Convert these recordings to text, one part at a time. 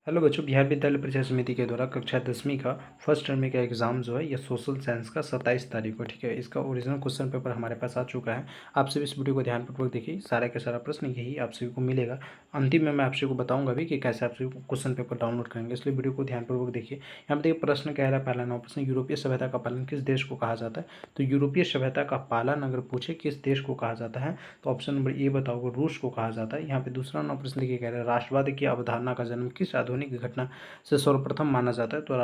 Hello बच्चों, बिहार विद्यालय परीक्षा समिति के द्वारा कक्षा 10वीं का फर्स्ट टर्म का एग्ज़ाम जो है ये सोशल साइंस का 27 तारीख को, ठीक है। इसका ओरिजिनल क्वेश्चन पेपर हमारे पास आ चुका है। आप सभी इस वीडियो को ध्यानपूर्वक देखिए, सारा का सारा प्रश्न यही आप सभी को मिलेगा। अंतिम में मैं आप सभी को बताऊंगा भी कि कैसे आप सभी क्वेश्चन पेपर डाउनलोड करेंगे, इसलिए वीडियो को ध्यानपूर्वक देखिए। यहाँ पर देखिए प्रश्न कह रहा है, पहला नंबर प्रश्न, यूरोपीय सभ्यता का पालन किस देश को कहा जाता है। तो यूरोपीय सभ्यता का पालन अगर पूछे किस देश को कहा जाता है तो ऑप्शन नंबर ए बताओगे, रूस को कहा जाता है। यहाँ पे दूसरा नंबर प्रश्न देखिए कह रहा है, राष्ट्रवाद की अवधारणा का जन्म किस आधुनिक घटना से सर्वप्रथम माना जाता है। तो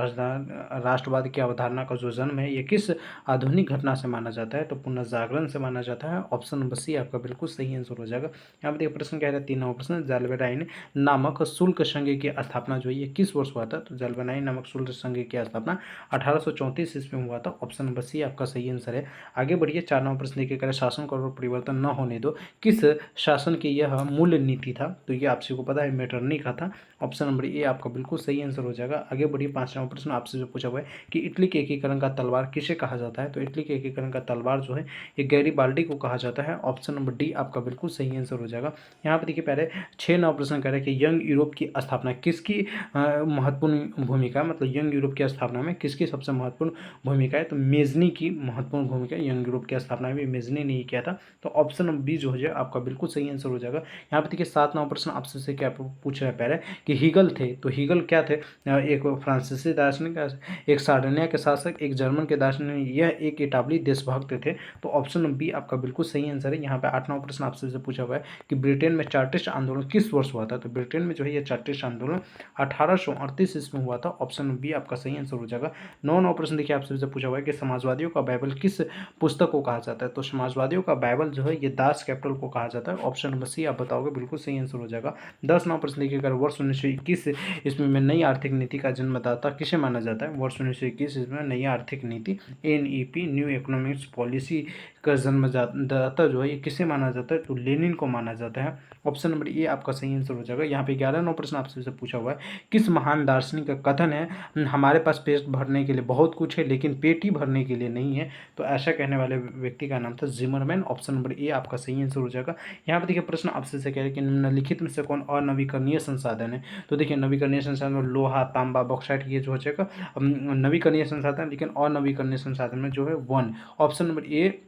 राष्ट्रवाद की अवधारणा का जो जन्म है ये किस आधुनिक घटना से माना जाता है। तो पुनर्जागरण से माना जाता है। ऑप्शन नंबर सी आपका बिल्कुल सही आंसर हो जाएगा। यहाँ पर देखिए प्रश्न कह रहा है, 3 नंबर प्रश्न, जाल्बेराइन नामक शुल्क संघ की स्थापना जो है ये किस वर्ष हुआ था। तो जाल्बेराइन नामक शुल्क संघ की स्थापना 1834 ईस्वी में हुआ था। ऑप्शन नंबर सी आपका सही आंसर है। आगे बढ़िए, 4 नंबर प्रश्न देखिए, करें शासन को परिवर्तन न होने दो किस शासन की यह मूल नीति था। तो ये आप सभी को पता है मेटरनी का था। ऑप्शन नंबर ए आपका बिल्कुल सही आंसर हो जाएगा। आगे बढ़िए, 5 नंबर प्रश्न आपसे जो पूछा हुआ है कि इटली के एकीकरण का तलवार किसे कहा जाता है। तो इटली के एकीकरण का तलवार जो है ये गैरीबाल्डी को कहा जाता है। ऑप्शन नंबर डी आपका बिल्कुल सही आंसर हो जाएगा। यहाँ पर देखिए पहले 6 नंबर प्रश्न कह रहे हैं कि यंग यूरोप की स्थापना किसकी महत्वपूर्ण भूमिका, मतलब यंग यूरोप की स्थापना में किसकी सबसे महत्वपूर्ण भूमिका है। तो मेजनी की महत्वपूर्ण भूमिका, यंग यूरोप की स्थापना में मेजनी ने ही किया था। तो ऑप्शन नंबर बी जो है आपका बिल्कुल सही आंसर हो जाएगा। यहाँ पर देखिए 7 नंबर प्रश्न आपसे क्या पूछ रहा है पहले कि हीगल थे। तो हीगल क्या थे, एक फ्रांसीसी दार्शनिक, एक सार्डिनिया के शासक, एक जर्मन के दार्शनिक, यह एक इटावली देशभक्त थे। तो ऑप्शन बी आपका बिल्कुल सही आंसर है। यहाँ पे 8 नंबर प्रश्न आपसे पूछा हुआ है कि ब्रिटेन में चार्टिस्ट आंदोलन किस वर्ष हुआ था। तो ब्रिटेन में जो है यह चार्टिस्ट आंदोलन 1838 ईस्वी में हुआ था। ऑप्शन बी आपका सही आंसर हो जाएगा। 9 नंबर प्रश्न देखिए आपसे पूछा हुआ है कि समाजवादियों का बाइबल किस पुस्तक को कहा जाता है। तो समाजवादियों का बाइबल जो है ये दास कैपिटल को कहा जाता है। ऑप्शन नंबर सी आप बताओगे, बिल्कुल सही आंसर हो जाएगा। 10 नंबर प्रश्न देखिए, अगर वर्ष 1921 इसमें में नई आर्थिक नीति का जन्मदाता किसे माना जाता है। वर्ष 1921 इसमें नई आर्थिक नीति NEP न्यू इकोनॉमिक्स पॉलिसी का जन्मदाता जो है ये किसे माना जाता है। तो लेनिन को माना जाता है। ऑप्शन नंबर ए आपका सही आंसर हो जाएगा। यहाँ पे 11 नंबर प्रश्न आपसे पूछा हुआ है, किस महान दार्शनिक का कथन है, हमारे पास पेट भरने के लिए बहुत कुछ है लेकिन पेट ही भरने के लिए नहीं है। तो ऐसा कहने वाले व्यक्ति का नाम था जिमरमैन। ऑप्शन नंबर ए आपका सही आंसर हो जाएगा। यहाँ पे देखिए प्रश्न आपसे कह रहे हैं कि निम्नलिखित में से कौन अनवीकरणीय संसाधन है। तो देखिए नवीकरणीय संसाधन में लोहा, तांबा, बॉक्साइट ये जो हो जाएगा नवीकरणीय संसाधन, लेकिन अनवीकरणीय संसाधन में जो है वन। ऑप्शन नंबर ए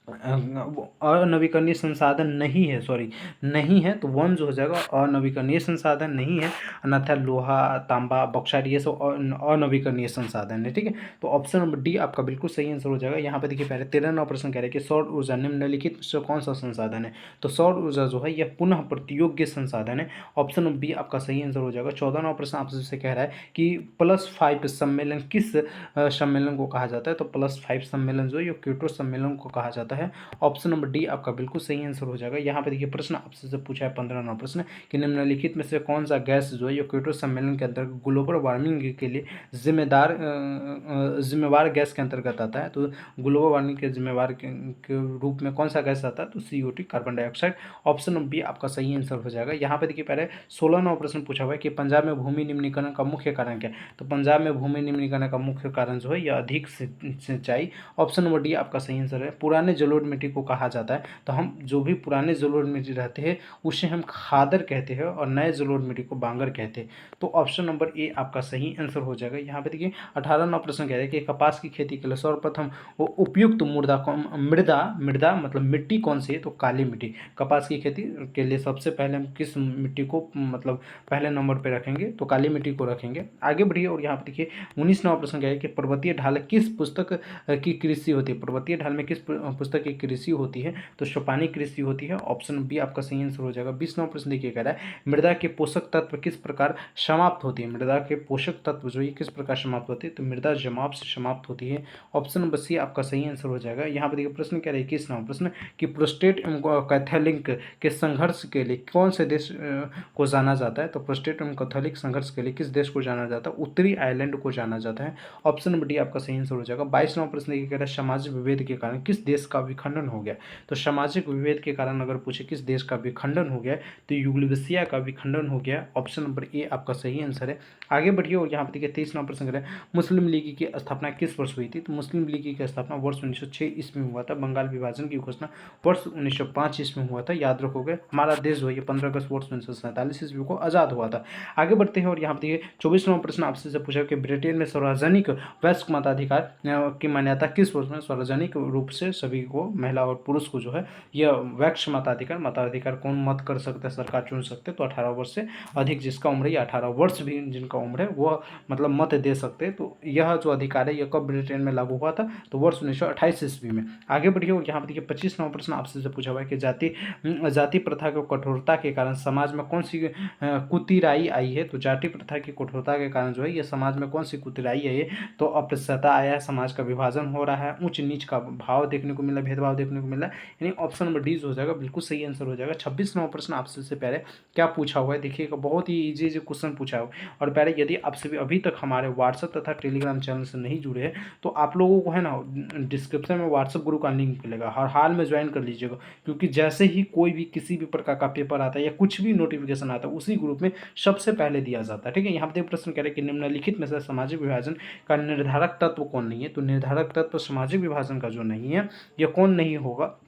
अनवीकरणीय संसाधन नहीं है, सॉरी नहीं है, तो वन जो हो जाएगा अनवीकरणीय संसाधन नहीं है, अन्यथा लोहा, तांबा, बॉक्साइट ये सब अनवीकरणीय संसाधन है, ठीक है। तो ऑप्शन नंबर डी आपका बिल्कुल सही आंसर हो जाएगा। यहाँ पे देखिए पहले 13 नंबर प्रश्न कह रहे हैं कि सौर ऊर्जा निम्नलिखित से कौन सा संसाधन है। तो सौर ऊर्जा जो है यह पुनः प्रतियोग्य संसाधन है। ऑप्शन नंबर बी आपका सही आंसर हो जाएगा। 14 नंबर प्रश्न आपसे कह रहा है कि +5 सम्मेलन किस सम्मेलन को कहा जाता है। तो +5 सम्मेलन जो है क्योटो सम्मेलन को कहा जाता है। ऑप्शन नंबर डी आपका बिल्कुल सही आंसर हो जाएगा। यहाँ पे देखिए प्रश्न आपसे पूछा है 15 नंबर प्रश्न कि निम्नलिखित में से कौन सा गैस जो है क्योटो सम्मेलन के अंतर्गत ग्लोबल वार्मिंग के लिए जिम्मेवार गैस के अंतर्गत आता है। तो ग्लोबल वार्मिंग के जिम्मेवार के रूप में कौन सा गैस आता है। तो CO2 carbon dioxide. Option number b आपका सही आंसर हो जाएगा। यहाँ पे देखिए पहले 16 नंबर प्रश्न पूछा हुआ है कि पंजाब में भूमि निम्नीकरण का मुख्य कारण क्या है। तो पंजाब में भूमि निम्नीकरण का मुख्य कारण जो है यह अधिक सिंचाई। ऑप्शन नंबर डी आपका सही आंसर है। पुराने जलोढ़ मिट्टी को कहा जाता है। तो हम जो भी पुराने जलोढ़ मिट्टी रहते हैं उसे हम खादर कहते हैं और नए जलोढ़ मिट्टी को बांगर कहते हैं। तो ऑप्शन नंबर ए आपका सही आंसर हो जाएगा। यहाँ पे देखिए 18 नंबर प्रश्न कह रहे हैं कि कपास की खेती के लिए सर्वप्रथम वो उपयुक्त मृदा मतलब मिट्टी कौन सी है। तो काली मिट्टी। कपास की खेती के लिए सबसे पहले हम किस मिट्टी को मतलब पहले नंबर पे रखेंगे। तो काली मिट्टी को रखेंगे। आगे बढ़िए और यहाँ पे देखिए 19 नंबर प्रश्न कह रहे हैं कि पर्वतीय ढाल किस पुस्तक की कृषि होती है। पर्वतीय ढाल में किस पुस्तक की कृषि होती है। तो शोपानी कृषि होती है। ऑप्शन बी आपका सही आंसर हो जाएगा। 20 नंबर प्रश्न देखिए कह रहा है मृदा के पोषक तत्व किस प्रकार समाप्त होती है। मृदा के पोषक तत्व जो है किस प्रकार समाप्त होती है। तो मृदा जमाव से समाप्त होती है। ऑप्शन नंबर सी आपका सही आंसर हो जाएगा। यहाँ पे देखिए प्रश्न कह रहे हैं 21 नंबर प्रश्न कि प्रोस्टेट एवं कैथोलिक के संघर्ष के लिए कौन से देश को जाना जाता है। तो प्रोस्टेट एवं कैथोलिक संघर्ष के लिए किस देश को जाना जाता है। उत्तरी आयरलैंड को जाना जाता है। ऑप्शन नंबर डी आपका सही आंसर हो जाएगा। 22 नंबर प्रश्न कह रहा है सामाजिक विभेद के कारण किस देश का विखंडन हो गया। तो सामाजिक विभेद के कारण अगर पूछे किस देश का विखंडन हो गया, तो यूगोस्लाविया का विखंडन हो गया। ऑप्शन नंबर ए आपका सही आंसर है। आगे बढ़िए और यहाँ पर देखिए 23 नंबर प्रश्न करें, मुस्लिम लीग की स्थापना किस वर्ष हुई थी? तो मुस्लिम लीग की स्थापना वर्ष 1906 ईस्वी में हुआ था। बंगाल विभाजन की घोषणा वर्ष 1905 ईस्वी में हुआ था। याद रखोगे, हमारा देश जो है ये 15 अगस्त वर्ष 1947 ईस्वी को आज़ाद हुआ था। आगे बढ़ते हैं और यहाँ पर देखिए 24 नंबर प्रश्न आपसे से पूछा कि ब्रिटेन में सार्वजनिक वयस्क मताधिकार की मान्यता किस वर्ष में? सार्वजनिक रूप से सभी को, महिला और पुरुष को जो है यह वयस्क मताधिकार कौन मत कर सकते हैं, सरकार चुन सकते हैं। तो 18 वर्ष से अधिक जिसका उम्र है, 18 वर्ष भी जिनका उम्र है वो मतलब मत दे सकते हैं। तो यह जो अधिकार है यह कब ब्रिटेन में लागू हुआ था? तो वर्ष 1928 ईस्वी में। आगे बढ़िए और यहाँ पर देखिए 25 नंबर प्रश्न आपसे पूछा हुआ है कि जाति प्रथा की कठोरता के कारण समाज में कौन सी कुतिराई आई है? तो जाति प्रथा की कठोरता के कारण जो है ये समाज में कौन सी कुतिराई है? तो अस्पृश्यता आया है, समाज का विभाजन हो रहा है, उच्च नीच का भाव देखने को मिला, भेदभाव देखने को मिला। यानी ऑप्शन नंबर डी हो जाएगा, बिल्कुल सही आंसर हो जाएगा। 26 नंबर प्रश्न आपसे से पहले क्या पूछा हुआ है देखिएगा, बहुत ही इजी क्वेश्चन पूछा हुआ है। और पहले यदि आपसे भी अभी तक हमारे व्हाट्सएप तथा टेलीग्राम चैनल से नहीं जुड़े हैं तो आप लोगों को है ना डिस्क्रिप्शन में व्हाट्सएप ग्रुप का लिंक मिलेगा, हर हाल में ज्वाइन कर लीजिएगा, क्योंकि जैसे ही कोई भी किसी भी प्रकार का पेपर आता है या कुछ भी नोटिफिकेशन आता है उसी ग्रुप में सबसे पहले दिया जाता है। ठीक है, यहाँ पे प्रश्न कह रहे हैं कि निम्नलिखित में से सामाजिक विभाजन का निर्धारक तत्व कौन नहीं है? तो निर्धारक तत्व सामाजिक विभाजन का जो नहीं है यह कौन नहीं होगा?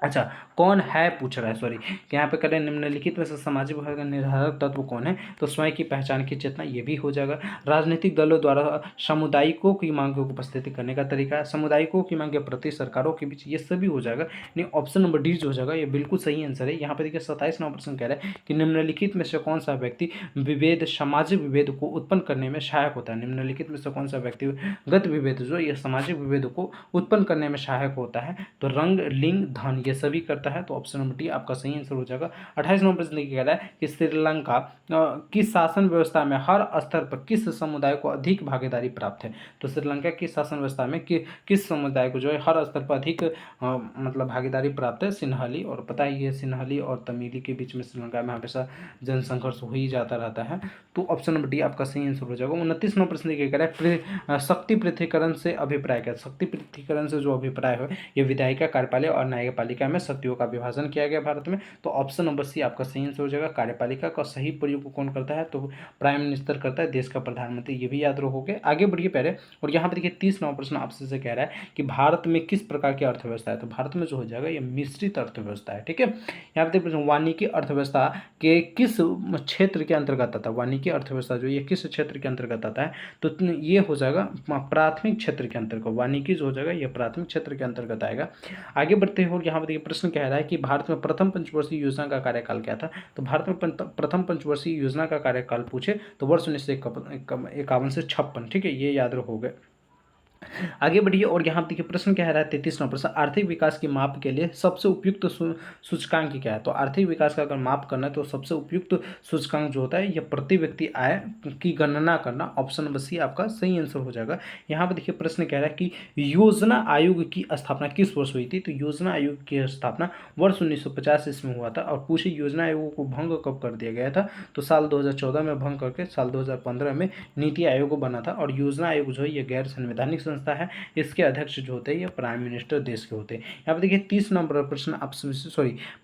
अच्छा, कौन है पूछ रहा है, सॉरी, यहाँ पे करें निम्नलिखित में से सामाजिक विभाजन का निर्धारक तत्व कौन है? तो स्वयं की पहचान की चेतना, ये भी हो जाएगा। राजनीतिक दलों द्वारा सामुदायिकों की मांगों को उपस्थित करने का तरीका, सामुदायिकों की मांग के प्रति सरकारों के बीच, ये सभी हो जाएगा। नहीं, ऑप्शन नंबर डी जो हो जाएगा ये बिल्कुल सही आंसर है। यहाँ पे देखिए 27 नंबर प्रश्न कह रहा है कि निम्नलिखित में से कौन सा व्यक्ति विभेद, सामाजिक विभेद को उत्पन्न करने में सहायक होता है? निम्नलिखित में से कौन सा व्यक्तिगत विभेद जो ये सामाजिक विभेद को उत्पन्न करने में सहायक होता है? तो रंग, लिंग, धन, ये सभी करता है। तो ऑप्शन नंबर डी आपका सही आंसर हो जाएगा। 28 नंबर प्रश्न कह रहा है कि श्रीलंका की शासन व्यवस्था में हर स्तर पर किस समुदाय को अधिक भागीदारी प्राप्त है? तो श्रीलंका की शासन व्यवस्था में किस समुदाय को जो है हर स्तर पर अधिक मतलब भागीदारी प्राप्त है? सिन्हली, और पता ही है सिन्हली और तमिली के बीच में श्रीलंका में हमेशा जनसंघर्ष हो ही जाता रहता है। तो ऑप्शन नंबर डी आपका सही आंसर हो जाएगा। 29 नंबर प्रश्न कह रहा है शक्ति पृथक्करण से अभिप्राय क्या? शक्ति पृथक्करण से जो अभिप्राय है ये विधायिका, कार्यपालिका और न्यायपालिका में शक्तियों का विभाजन किया गया भारत में। तो ऑप्शन नंबर सी आपका सही आंसर हो जाएगा। कार्यपालिका का सही प्रयोग कौन करता है? तो प्राइम मिनिस्टर करता है, देश का प्रधानमंत्री, ये भी याद रखोगे। आगे बढ़िए पहले और यहाँ पर देखिए 30 नंबर प्रश्न आपसे से कह रहा है कि भारत में किस प्रकार की अर्थव्यवस्था है? तो भारत में जो हो जाएगा ये मिश्रित अर्थव्यवस्था है। ठीक है, यहाँ पे देखिए वानिकी अर्थव्यवस्था के किस क्षेत्र के अंतर्गत आता है? वानिकी अर्थव्यवस्था जो ये किस क्षेत्र के अंतर्गत आता है? तो ये हो जाएगा प्राथमिक क्षेत्र के अंतर्गत। वानिकी जो हो जाएगा ये प्राथमिक क्षेत्र के अंतर्गत आएगा। आगे बढ़ते हैं और यहाँ पर देखिए प्रश्न कह रहा है कि भारत में प्रथम पंचवर्षीय योजना का कार्यकाल क्या था? तो भारत में प्रथम पंचवर्षीय योजना का कार्यकाल पूछे तो वर्ष 1951 से 56। ठीक है, ये याद रखोगे। आगे बढ़िए और यहाँ देखिए प्रश्न क्या है 33 नंबर प्रश्न, आर्थिक विकास की माप के लिए सबसे उपयुक्त सूचकांक क्या है? तो आर्थिक विकास का अगर माप करना है तो सबसे उपयुक्त सूचकांक जो होता है यह प्रति व्यक्ति आय की गणना करना। ऑप्शन नंबर सी आपका सही आंसर हो जाएगा। यहाँ पर देखिए प्रश्न कह रहा है कि योजना आयोग की स्थापना किस वर्ष हुई थी? तो योजना आयोग की स्थापना वर्ष 1950 ईस्वी में हुआ था। और पूछे योजना आयोग को भंग कब कर दिया गया था? तो साल 2014 में भंग करके साल 2015 में नीति आयोग बना था। और योजना आयोग जो है ये गैर संवैधानिक संस्था है, इसके अध्यक्ष जो होते हैं ये प्राइम मिनिस्टर देश के होते हैं। यहाँ पे देखिए 30 नंबर प्रश्न आपसे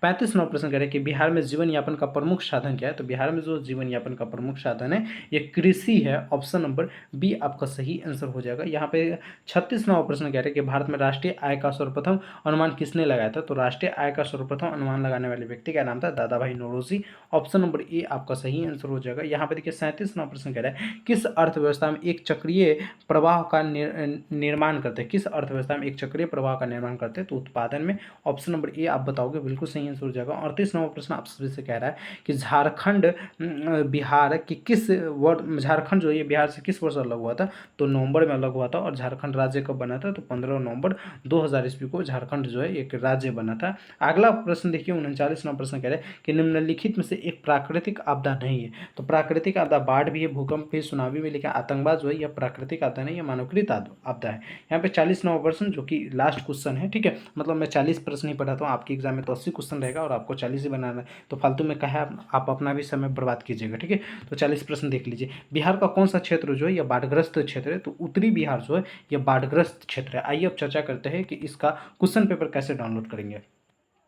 35 नंबर प्रश्न कह रहे हैं कि बिहार में जीवन यापन का प्रमुख साधन क्या है? तो बिहार में जो जीवन यापन का प्रमुख साधन है ये कृषि है। ऑप्शन नंबर बी आपका सही आंसर हो जाएगा। यहाँ पे 36 नंबर प्रश्न कह रहे हैं कि भारत में राष्ट्रीय आय का सर्वप्रथम अनुमान किसने लगाया था? तो राष्ट्रीय आय का सर्वप्रथम अनुमान लगाने वाले व्यक्ति का नाम था दादा भाई नौरोजी। ऑप्शन नंबर ए आपका सही आंसर हो जाएगा। यहाँ पे देखिए 37 नंबर प्रश्न कह रहा है किस अर्थव्यवस्था में एक चक्रीय प्रवाह का निर्माण करते हैं? किस अर्थव्यवस्था में एक चक्रीय प्रवाह का निर्माण करते हैं? तो उत्पादन में। ऑप्शन नंबर ए आप बताओगे, बिल्कुल सही आंसर हो जाएगा। 38 नंबर प्रश्न आपसे से कह रहा है कि झारखंड बिहार की किस वर्ष, झारखंड जो है बिहार से किस वर्ष अलग हुआ था? तो नवंबर में अलग हुआ था। और झारखंड राज्य कब बना था? तो 15 नवंबर 2000 ईस्वी को झारखंड जो है एक राज्य बना था। अगला प्रश्न देखिए 39 नंबर प्रश्न कह रहे हैं कि निम्नलिखित में से एक प्राकृतिक आपदा नहीं है। तो प्राकृतिक आपदा बाढ़ भी है, भूकंप भी, सुनामी भी, लेकिन आतंकवाद जो है यह प्राकृतिक आपदा नहीं है, मानवकृत आपदा है। यहाँ पे 40 नंबर प्रश्न जो कि लास्ट क्वेश्चन है, ठीक है, मतलब मैं 40 प्रश्न ही पढ़ाता हूँ, आपके एग्जाम में तो 80 क्वेश्चन रहेगा और आपको 40 ही बनाना है, तो फालतू में कहा आप अपना भी समय बर्बाद कीजिएगा, ठीक है। तो 40 प्रश्न देख लीजिए। बिहार का कौन सा क्षेत्र जो है यह बाढ़ग्रस्त क्षेत्र है? तो उत्तरी बिहार जो है यह बाढ़ग्रस्त क्षेत्र है। आइए अब चर्चा करते हैं कि इसका क्वेश्चन पेपर कैसे डाउनलोड करेंगे।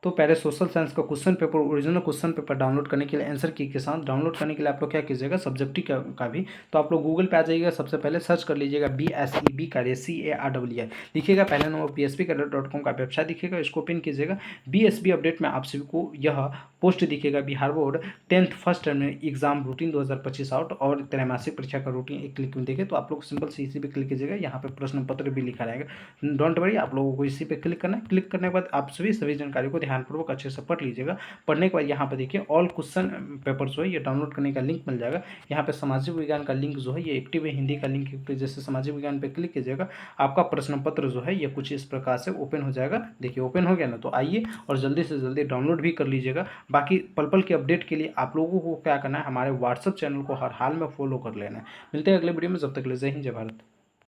तो पहले सोशल साइंस का question paper, original question paper download करने के लिए आंसर की के साथ डाउनलोड करने के लिए आप लोग क्या कीजिएगा, सब्जेक्टिव का भी, तो आप लोग गूगल पे आ जाइएगा, सबसे पहले सर्च कर लीजिएगा BSEB कार्य CAREE लिखिएगा, पहले नंबर PSPcadet.com का वेबसाइट दिखेगा, इसको ओपन कीजिएगा। BSB अपडेट में आप सभी को यह पोस्ट दिखेगा, Bihar board 10th first term exam routine 2025 out और त्रैमासिक परीक्षा का रूटीन एक क्लिक में देखे, तो आप लोग सिंपल से इसी पे क्लिक कीजिएगा, यहाँ पे प्रश्न पत्र भी लिखा रहेगा। डोंट वरी, आप लोगों को इसी पे क्लिक करना है। क्लिक करने के बाद आप सभी जानकारी को ध्यानपूर्वक अच्छे से पढ़ लीजिएगा। पढ़ने के बाद यहाँ पे देखिए ऑल क्वेश्चन पेपर जो है ये डाउनलोड करने का लिंक मिल जाएगा। यहाँ पे सामाजिक विज्ञान का लिंक जो है ये एक्टिव है, हिंदी का लिंक एक्टिव, जैसे सामाजिक विज्ञान पे क्लिक कीजिएगा, आपका प्रश्न पत्र जो है ये कुछ इस प्रकार से ओपन हो जाएगा। देखिए ओपन हो गया ना, तो आइए और जल्दी से जल्दी डाउनलोड भी कर लीजिएगा। बाकी पल पल की अपडेट के लिए आप लोगों को क्या करना है, हमारे व्हाट्सएप चैनल को हर हाल में फॉलो कर लेना है। मिलते हैं अगले वीडियो में, जब तक के लिए जय हिंद जय भारत।